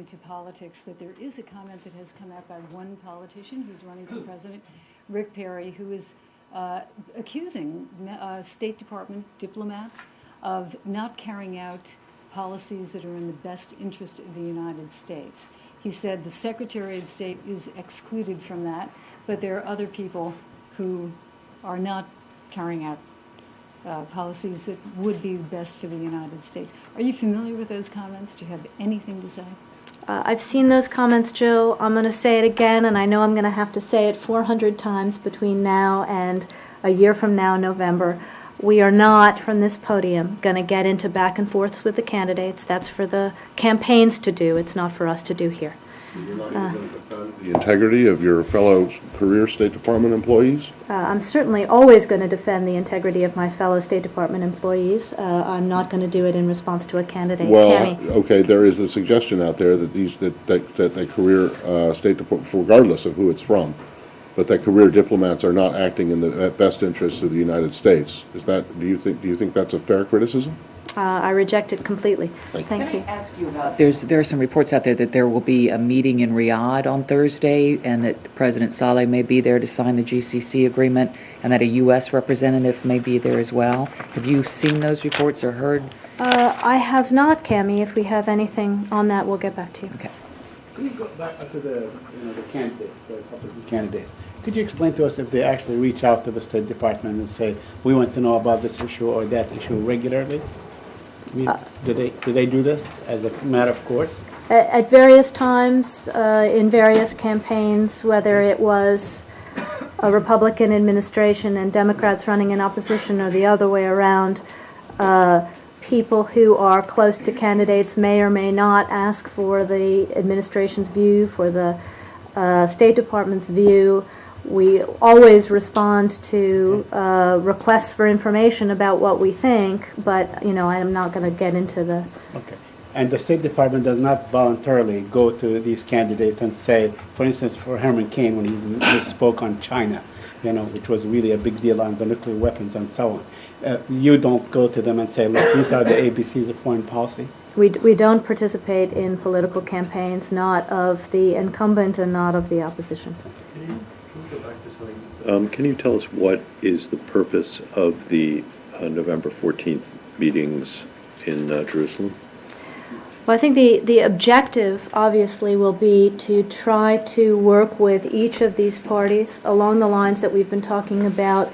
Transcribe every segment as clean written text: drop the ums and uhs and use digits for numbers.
directly to politics, but there is a comment that has come out by one politician who's running for president, Rick Perry, who is accusing State Department diplomats of not carrying out policies that are in the best interest of the United States. He said the Secretary of State is excluded from that, but there are other people who are not carrying out policies that would be best for the United States. Are you familiar with those comments? Do you have anything to say? I've seen those comments, Jill. I'm going to say it again, and I know I'm going to have to say it 400 times between now and a year from now, November. We are not, from this podium, going to get into back and forths with the candidates. That's for the campaigns to do. It's not for us to do here. You're not even going to defend the integrity of your fellow career State Department employees? I'm certainly always going to defend the integrity of my fellow State Department employees. I'm not going to do it in response to a candidate. Well, Tammy. okay, there is a suggestion out there that that career State Department, regardless of who it's from, but that career diplomats are not acting in the best interests of the United States. Is that? Do you think that's a fair criticism? I reject it completely. Thank you. Can I ask you about, there are some reports out there that there will be a meeting in Riyadh on Thursday, and that President Saleh may be there to sign the GCC agreement, and that a U.S. representative may be there as well. Have you seen those reports or heard? I have not, Cammie. If we have anything on that, we'll get back to you. Okay. Could you go back to the candidates, the Republican candidates? Could you explain to us if they actually reach out to the State Department and say, we want to know about this issue or that issue regularly? I mean, do they do this as a matter of course? At various times, in various campaigns, whether it was a Republican administration and Democrats running in opposition or the other way around, people who are close to candidates may or may not ask for the administration's view, for the State Department's view. We always respond to requests for information about what we think, but, I am not going to get into the... Okay. And the State Department does not voluntarily go to these candidates and say, for instance, for Herman Cain, when he spoke on China, which was really a big deal on the nuclear weapons and so on. You don't go to them and say, look, these are the ABCs of foreign policy? We don't participate in political campaigns, not of the incumbent and not of the opposition. Can you tell us what is the purpose of the November 14th meetings in Jerusalem? Well, I think the objective, obviously, will be to try to work with each of these parties along the lines that we've been talking about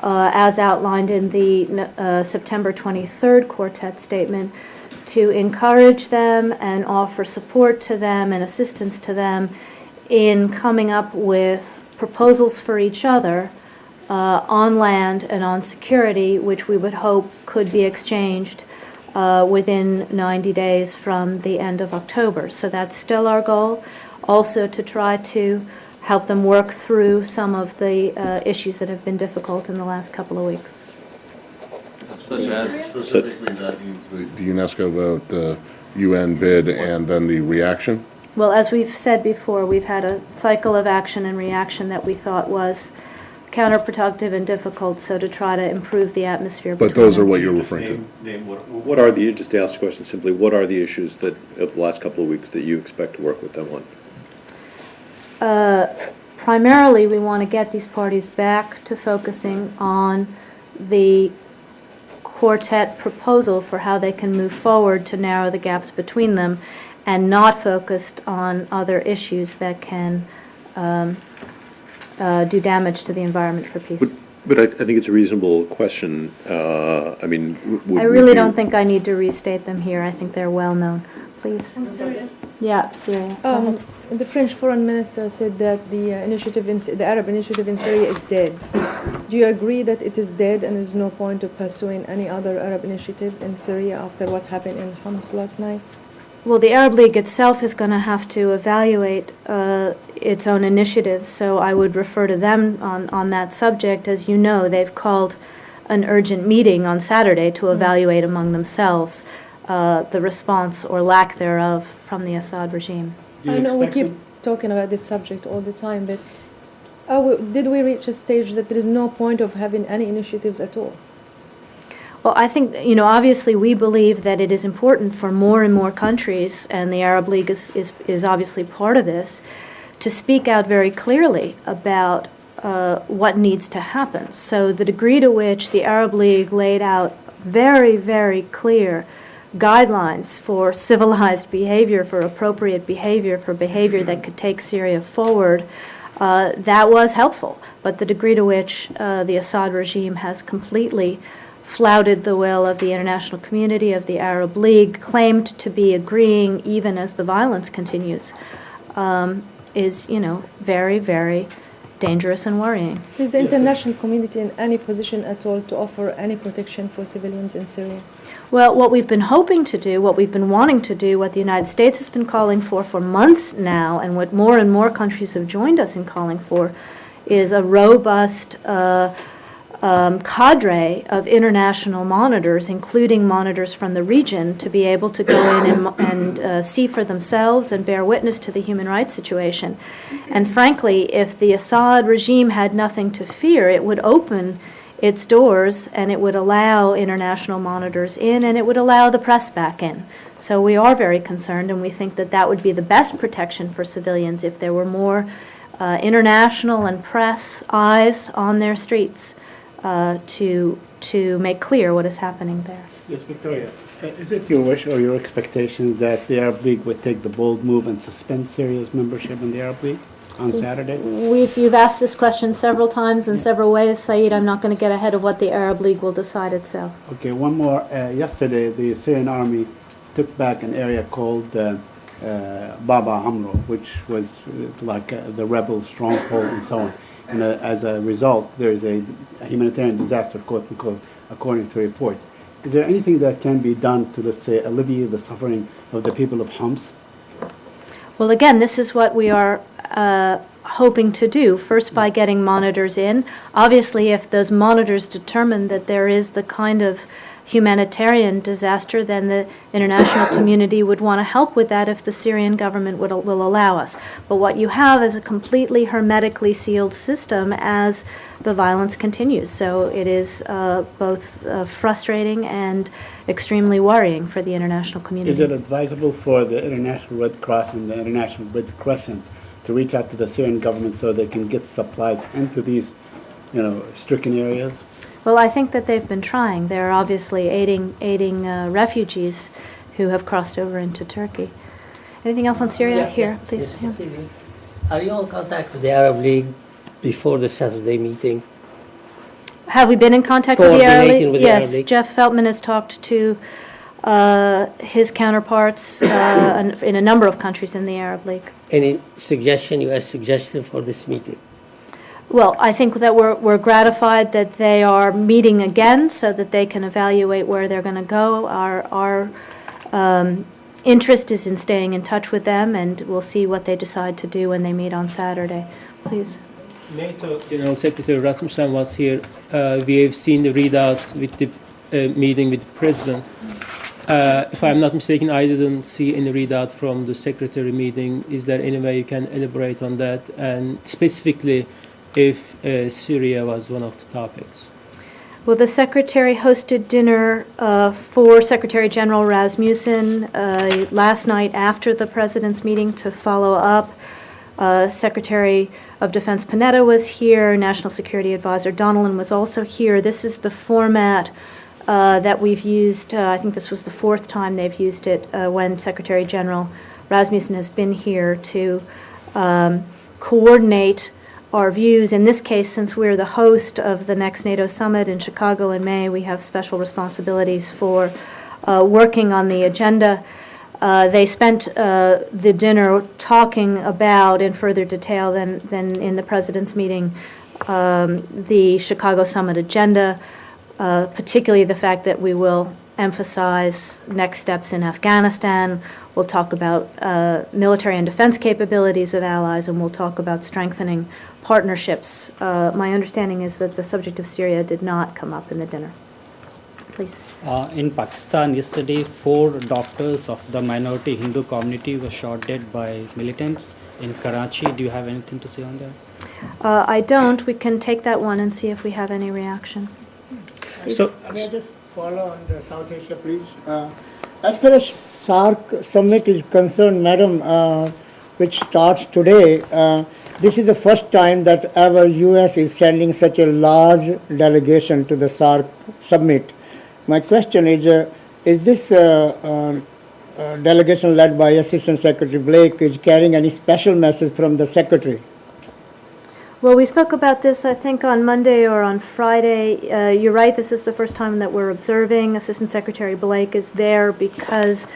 as outlined in the September 23rd Quartet statement, to encourage them and offer support to them and assistance to them in coming up with proposals for each other on land and on security, which we would hope could be exchanged within 90 days from the end of October. So that's still our goal. Also to try to help them work through some of the issues that have been difficult in the last couple of weeks. Such as, specifically, that means the UNESCO vote, the UN bid, and then the reaction? Well, as we've said before, we've had a cycle of action and reaction that we thought was counterproductive and difficult, so to try to improve the atmosphere. But those are what you're referring to? What are the, just to ask the question simply, what are the issues that, of the last couple of weeks, that you expect to work with them on? Primarily, we want to get these parties back to focusing on the quartet proposal for how they can move forward to narrow the gaps between them, and not focused on other issues that can do damage to the environment for peace. But I think it's a reasonable question. I mean, I really don't think I need to restate them here. I think they're well known. Please. Yeah, Syria. The French foreign minister said that the Arab initiative in Syria is dead. Do you agree that it is dead and there's no point of pursuing any other Arab initiative in Syria after what happened in Homs last night? Well, the Arab League itself is going to have to evaluate its own initiatives, so I would refer to them on that subject. As you know, they've called an urgent meeting on Saturday to evaluate among themselves the response or lack thereof from the Assad regime. I know we keep talking about this subject all the time, but did we reach a stage that there is no point of having any initiatives at all? Well, I think, obviously, we believe that it is important for more and more countries, and the Arab League is obviously part of this, to speak out very clearly about what needs to happen. So the degree to which the Arab League laid out very, very clear guidelines for civilized behavior, for appropriate behavior, for behavior that could take Syria forward, that was helpful. But the degree to which the Assad regime has completely flouted the will of the international community, of the Arab League, claimed to be agreeing even as the violence continues, is, very, very dangerous and worrying. Is the international community in any position at all to offer any protection for civilians in Syria? Well, what we've been hoping to do, what we've been wanting to do, what the United States has been calling for months now, and what more and more countries have joined us in calling for, is a robust cadre of international monitors, including monitors from the region, to be able to go in and see for themselves and bear witness to the human rights situation. And frankly, if the Assad regime had nothing to fear, it would open its doors and it would allow international monitors in, and it would allow the press back in. So we are very concerned, and we think that that would be the best protection for civilians if there were more international and press eyes on their streets to make clear what is happening there. Yes, Victoria. Is it your wish or your expectation that the Arab League would take the bold move and suspend Syria's membership in the Arab League on Saturday? You've asked this question several times in several ways, Saeed. I'm not going to get ahead of what the Arab League will decide itself. Okay, one more. Yesterday, the Syrian army took back an area called Baba Amro, which was like the rebel stronghold and so on. And as a result, there is a humanitarian disaster, quote unquote, according to reports. Is there anything that can be done to, let's say, alleviate the suffering of the people of Homs? Well, again, this is what we are hoping to do, first by getting monitors in. Obviously, if those monitors determine that there is the kind of humanitarian disaster, then the international community would want to help with that if the Syrian government will allow us. But what you have is a completely hermetically sealed system as the violence continues. So it is both frustrating and extremely worrying for the international community. Is it advisable for the International Red Cross and the International Red Crescent to reach out to the Syrian government so they can get supplies into these, stricken areas? Well, I think that they've been trying. They're obviously aiding refugees who have crossed over into Turkey. Anything else on Syria? Here, please. Yes, are you in contact with the Arab League before the Saturday meeting? Have we been in contact with the Arab Coordinating League? with the Arab Yes, League? Jeff Feltman has talked to his counterparts in a number of countries in the Arab League. Any suggestion, U.S. suggestion for this meeting? Well, I think that we're gratified that they are meeting again so that they can evaluate where they're going to go. Our interest is in staying in touch with them, and we'll see what they decide to do when they meet on Saturday. Please. NATO General Secretary Rasmussen was here. We have seen the readout with the meeting with the President. If I'm not mistaken, I didn't see any readout from the Secretary meeting. Is there any way you can elaborate on that? And specifically, if Syria was one of the topics. Well, the Secretary hosted dinner for Secretary General Rasmussen last night after the President's meeting to follow up. Secretary of Defense Panetta was here. National Security Advisor Donilon was also here. This is the format that we've used. I think this was the fourth time they've used it when Secretary General Rasmussen has been here to coordinate our views. In this case, since we're the host of the next NATO summit in Chicago in May, we have special responsibilities for working on the agenda. They spent the dinner talking about, in further detail than in the President's meeting, the Chicago summit agenda, particularly the fact that we will emphasize next steps in Afghanistan. We'll talk about military and defense capabilities of allies, and we'll talk about strengthening partnerships. My understanding is that the subject of Syria did not come up in the dinner. Please. In Pakistan yesterday, 4 doctors of the minority Hindu community were shot dead by militants in Karachi. Do you have anything to say on that? I don't. We can take that one and see if we have any reaction. Please. So, follow on the South Asia, please. As far as SAARC summit is concerned, Madam, which starts today, this is the first time that ever U.S. is sending such a large delegation to the SAARC summit. My question is this delegation led by Assistant Secretary Blake is carrying any special message from the Secretary? Well, we spoke about this, I think, on Monday or on Friday. You're right, this is the first time that we're observing. Assistant Secretary Blake is there because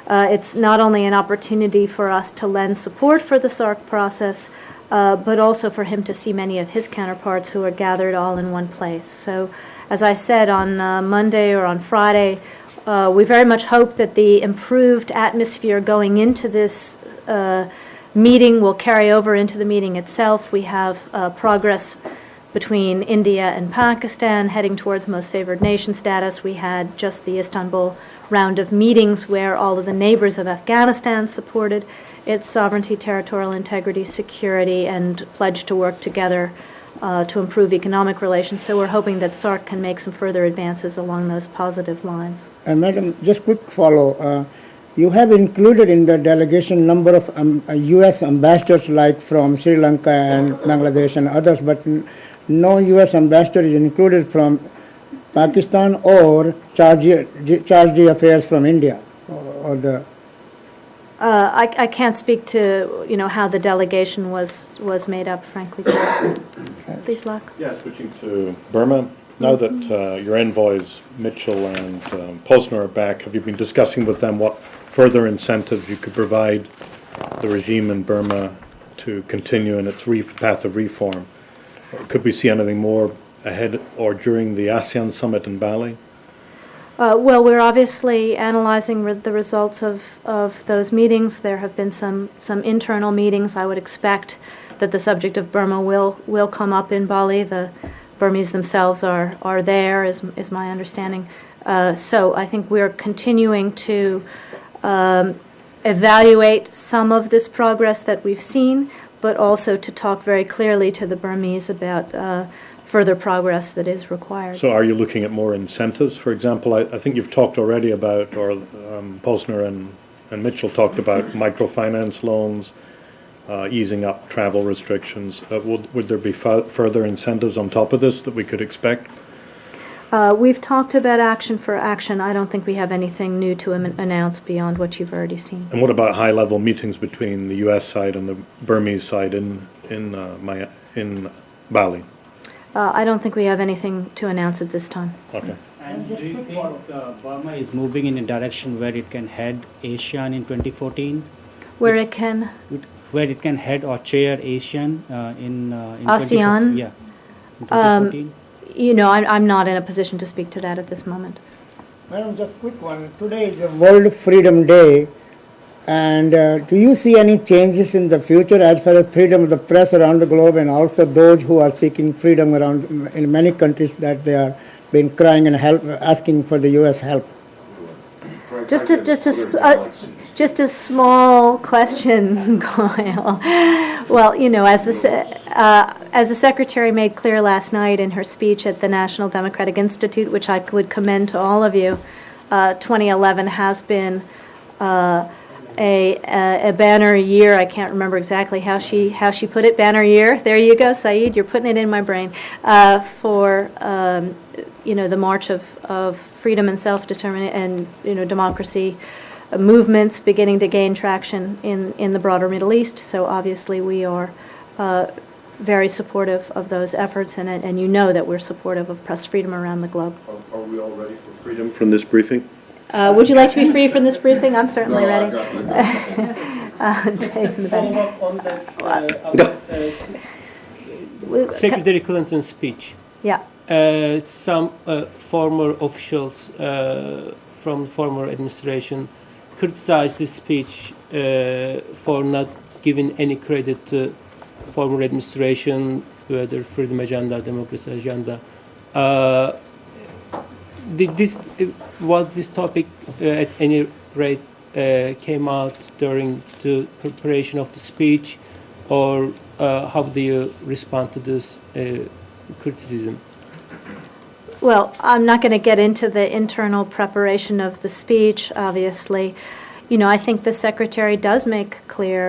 it's not only an opportunity for us to lend support for the SAARC process, but also for him to see many of his counterparts who are gathered all in one place. So, as I said on Monday or on Friday, we very much hope that the improved atmosphere going into this meeting will carry over into the meeting itself. We have progress between India and Pakistan heading towards most favored nation status. We had just the Istanbul round of meetings where all of the neighbors of Afghanistan supported its sovereignty, territorial integrity, security, and pledged to work together to improve economic relations. So we're hoping that SAARC can make some further advances along those positive lines. And Madam, just quick follow. You have included in the delegation number of U.S. ambassadors like from Sri Lanka and Bangladesh and others, but no U.S. ambassador is included from Pakistan or charge d'affaires from India or the. I can't speak to how the delegation was made up, frankly. Please, Locke. Yeah, switching to Burma. Now that your envoys Mitchell and Posner are back, have you been discussing with them what further incentives you could provide the regime in Burma to continue in its path of reform? Or could we see anything more ahead or during the ASEAN summit in Bali? Well, we're obviously analyzing the results of those meetings. There have been some internal meetings. I would expect that the subject of Burma will come up in Bali. The Burmese themselves are there, is my understanding. So I think we're continuing to evaluate some of this progress that we've seen, but also to talk very clearly to the Burmese about further progress that is required. So are you looking at more incentives? For example, I think you've talked already about, or Posner and Mitchell talked about microfinance loans, easing up travel restrictions. Would there be further incentives on top of this that we could expect? We've talked about action for action. I don't think we have anything new to announce beyond what you've already seen. And what about high-level meetings between the U.S. side and the Burmese side in Bali? I don't think we have anything to announce at this time. Okay. And do you think Burma is moving in a direction where it can head ASEAN in 2014? Where it can head or chair ASEAN in ASEAN? Yeah, in 2014. I'm not in a position to speak to that at this moment. Madam, just quick one. Today is World Freedom Day, and do you see any changes in the future as far as freedom of the press around the globe, and also those who are seeking freedom around in many countries that they are been crying and asking for the U.S. help? Just a small question, Goyle. Well, as the Secretary made clear last night in her speech at the National Democratic Institute, which I would commend to all of you, 2011 has been a banner year. I can't remember exactly how she put it. Banner year. There you go, Saeed. You're putting it in my brain for the march of freedom and self-determination and democracy movements beginning to gain traction in the broader Middle East. So obviously we are very supportive of those efforts, and you know that we're supportive of press freedom around the globe. Are we all ready for freedom from this briefing? Would you like to be free from this briefing? I'm certainly ready. Dave in the back. On that, Secretary Clinton's speech. Yeah. Some former officials from the former administration criticized this speech for not giving any credit to former administration, whether freedom agenda, democracy agenda. Was this topic at any rate came out during the preparation of the speech, or how do you respond to this criticism? Well, I'm not going to get into the internal preparation of the speech, obviously. You know, I think the Secretary does make clear